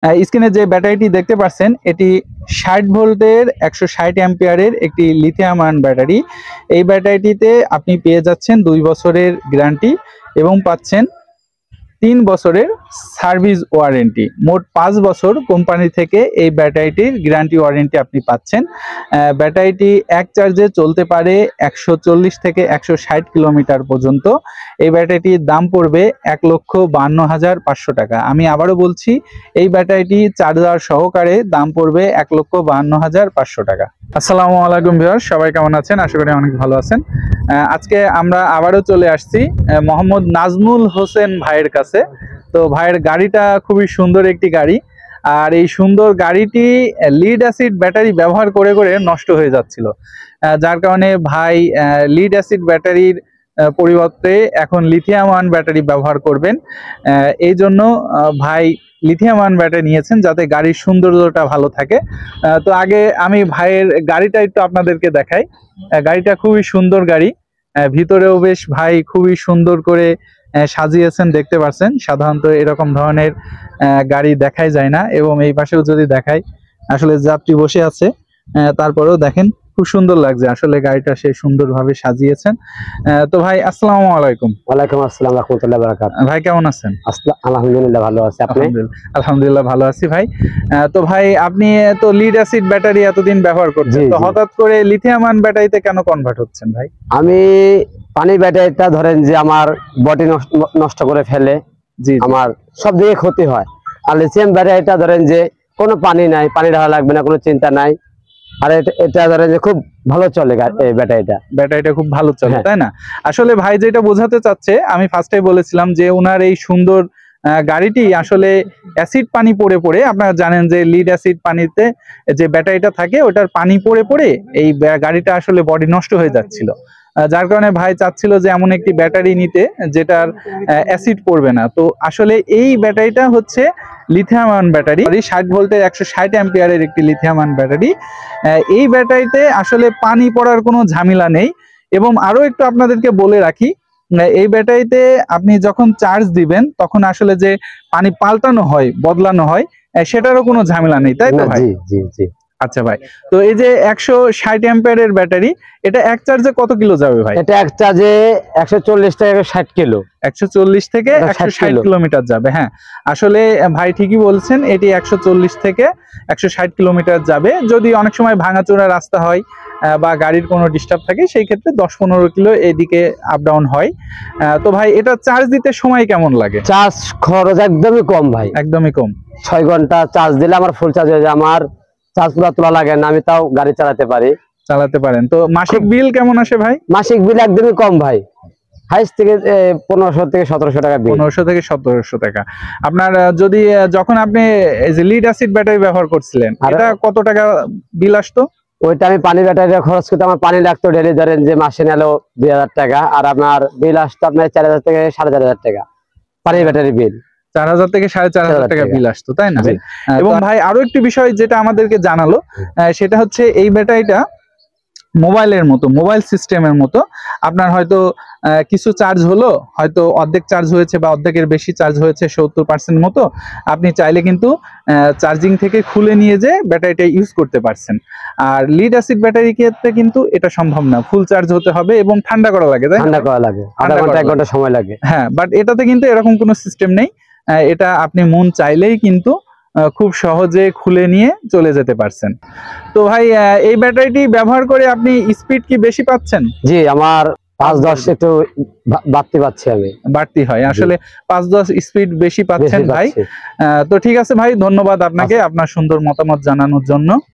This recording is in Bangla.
স্ক্রিনে যে ব্যাটারিটি দেখতে পাচ্ছেন এটি 60 ভোল্টের 160 অ্যাম্পিয়ারের একটি লিথিয়াম আয়ন ব্যাটারি। এই ব্যাটারিটিতে আপনি পেয়ে যাচ্ছেন 2 বছরের গ্যারান্টি এবং পাচ্ছেন 3 বছরের সার্ভিস ওয়ারেন্টি। মোট 5 বছর কোম্পানি থেকে এই ব্যাটারিটির গ্যারান্টি ওয়ারেন্টি আপনি পাচ্ছেন। ব্যাটারিটি এক চার্জে চলতে পারে 140 থেকে 160 কিলোমিটার পর্যন্ত। এই ব্যাটারিটির দাম পড়বে 1,52,500 টাকা। আমি আবারও বলছি, এই ব্যাটারিটি চার্জার সহকারে দাম পড়বে 1,52,500 টাকা। আসসালামু আলাইকুম ভিউয়ার্স, সবাই কেমন আছেন? আশা করি অনেক ভালো আছেন। আজকে আমরা আবারও চলে আসছি মোহাম্মদ নাজমুল হোসেন ভাইয়ের কাছে। তো ভাইয়ের গাড়িটা খুবই সুন্দর একটি গাড়ি, আর এই সুন্দর গাড়িটি লিড অ্যাসিড ব্যাটারি ব্যবহার করে করে নষ্ট হয়ে যাচ্ছিল, যার কারণে ভাই লিড অ্যাসিড ব্যাটারির পরিবর্তে এখন লিথিয়াম আয়ন ব্যাটারি ব্যবহার করবেন। এই জন্য ভাই লিথিয়াম আয়ন ব্যাটারি নিয়েছেন যাতে গাড়ির সৌন্দর্যটা ভালো থাকে। তো আগে আমি ভাইয়ের গাড়িটা একটু আপনাদেরকে দেখাই। গাড়িটা খুবই সুন্দর গাড়ি, ভিতরেও বেশ ভাই খুবই সুন্দর করে সাজিয়েছেন, দেখতে পাচ্ছেন। সাধারণত এরকম ধরনের গাড়ি দেখাই যায় না, এবং এই পাশেও যদি দেখাই আসলে যাত্রী বসে আছে, তারপরেও দেখেন খুব সুন্দর লাগছে। আসলে গাড়িটা সে সুন্দরভাবে সাজিয়েছেন। তো ভাই আসসালামু আলাইকুম। ওয়ালাইকুম আসসালাম রাহমাতুল্লাহি ওয়া বারাকাতুহু। ভাই কেমন আছেন? আলহামদুলিল্লাহ ভালো আছি, আপনি? আলহামদুলিল্লাহ ভালো আছি ভাই। তো ভাই আপনি তো লিড অ্যাসিড ব্যাটারি এতদিন ব্যবহার করছেন, তো হঠাৎ করে লিথিয়াম আয়ন ব্যাটারিতে কেন কনভার্ট হচ্ছেন ভাই? আমি পানি ব্যাটারিটা ধরেন যে আমার বডি নষ্ট করে ফেলে, জি, আমার সব দিকে ক্ষতি হয়। আর লিথিয়াম ব্যাটারিটা ধরেন যে কোনো পানি নাই, পানি ঢালা লাগবে না, কোনো চিন্তা নাই। আর এটা ধরেন যে খুব ভালো চলে এই ব্যাটারিটা খুব ভালো চলে, তাই না? আসলে ভাই যেটা বোঝাতে চাচ্ছে, আমি ফার্স্টে বলেছিলাম যে ওনার এই সুন্দর গাড়িটি আসলে অ্যাসিড পানি পড়ে পড়ে, আপনারা জানেন যে লিড অ্যাসিড পানিতে যে ব্যাটারিটা থাকে ওটার পানি পড়ে পড়ে এই গাড়িটা আসলে বডি নষ্ট হয়ে যাচ্ছিল, যার কারণে ভাই চাচ্ছিল যে এমন একটি ব্যাটারি নিতে যেটার অ্যাসিড পড়বে না। তো আসলে এই ব্যাটারিটা হচ্ছে লিথিয়াম আয়ন ব্যাটারি, 60 ভোল্টের 160 অ্যাম্পিয়ারের একটি লিথিয়াম আয়ন ব্যাটারি। এই ব্যাটারিতে আসলে পানি পড়ার কোনো ঝামেলা নেই। এবং আরো একটু আপনাদেরকে বলে রাখি, এই ব্যাটারিতে আপনি যখন চার্জ দিবেন তখন আসলে যে পানি পাল্টানো হয়, বদলানো হয়, সেটারও কোনো ঝামেলা নেই, তাই তো ভাই? জি জি জি। আচ্ছা ভাই, তো এই যে 160 অ্যাম্পিয়ারের ব্যাটারি, এটা এক চার্জে কত কিলো যাবে ভাই? এটা এক চার্জে 140 থেকে 160 কিলো, 140 থেকে 160 কিলোমিটার যাবে। হ্যাঁ, আসলে ভাই ঠিকই বলছেন, এটি 140 থেকে 160 কিলোমিটার যাবে। যদি অনেক সময় ভাঙাচোরা রাস্তা হয় বা গাড়ির কোনো ডিস্টার্ব থাকে, সেই ক্ষেত্রে 10-15 কিলো এদিকে আপ ডাউন হয়। তো ভাই এটা চার্জ দিতে সময় কেমন লাগে? চার্জ খরচ একদমই কম ভাই, একদমই কম। 6 ঘন্টা চার্জ দিলে আমার ফুল চার্জ হয়ে যায়। আমার চার্জ পুরো তোলা লাগে না, আমি তাও গাড়ি চালাতে পারেন। তো মাসিক বিল কেমন আসে ভাই? মাসিক বিল একদমই কম ভাই, হাইস্ট থেকে 1500 থেকে 1700 টাকা বিল। 1500 থেকে 1700 টাকা। আপনার যদি যখন আপনি এই যে লিড অ্যাসিড ব্যাটারি ব্যবহার করছিলেন, এটা কত টাকা বিল আসতো? ওইটা আমি পানি ব্যাটারি খরচ করতে, আমার পানি লাগতো ডেলি ধরেন যে মাসে নিলো 2000 টাকা, আর আপনার বিল আসতো আপনার 4000 থেকে 4500 টাকা পানি ব্যাটারি বিল। 4000 থেকে 4500 টাকা বিল আসতো, তাই না? এবং ভাই আরো একটি বিষয় যেটা আমাদেরকে জানালো, সেটা হচ্ছে এই ব্যাটারিটা মোবাইলের মতো, মোবাইল সিস্টেমের মতো। আপনার হয়তো কিছু চার্জ হলো, হয়তো অর্ধেক চার্জ হয়েছে বা অর্ধেকের বেশি চার্জ হয়েছে, 70% মতো, আপনি চাইলে কিন্তু চার্জিং থেকে খুলে নিয়ে যে ব্যাটারিটা ইউজ করতে পারছেন। আর লিড অ্যাসিড ব্যাটারি ক্ষেত্রে কিন্তু এটা সম্ভব না, ফুল চার্জ হতে হবে এবং ঠান্ডা করা লাগে, তাই? ঠান্ডা করা লাগে, আধা ঘন্টা 1 ঘন্টা সময় লাগে। হ্যাঁ, বাট এটাতে কিন্তু এরকম কোনো সিস্টেম নেই। এটা আপনি মন চাইলেই কিন্তু খুব সহজে খুলে নিয়ে চলে যেতে পারছেন। তো ভাই এই ব্যাটারিটি ব্যবহার করে আপনি স্পিড কি বেশি পাচ্ছেন? জি, আমার 5-10 একটু বাড়তি পাচ্ছি আমি। বাড়তি হয় আসলে, 5-10 স্পিড বেশি পাচ্ছেন ভাই। তো ঠিক আছে ভাই, ধন্যবাদ আপনাকে আপনার সুন্দর মতামত জানানোর জন্য।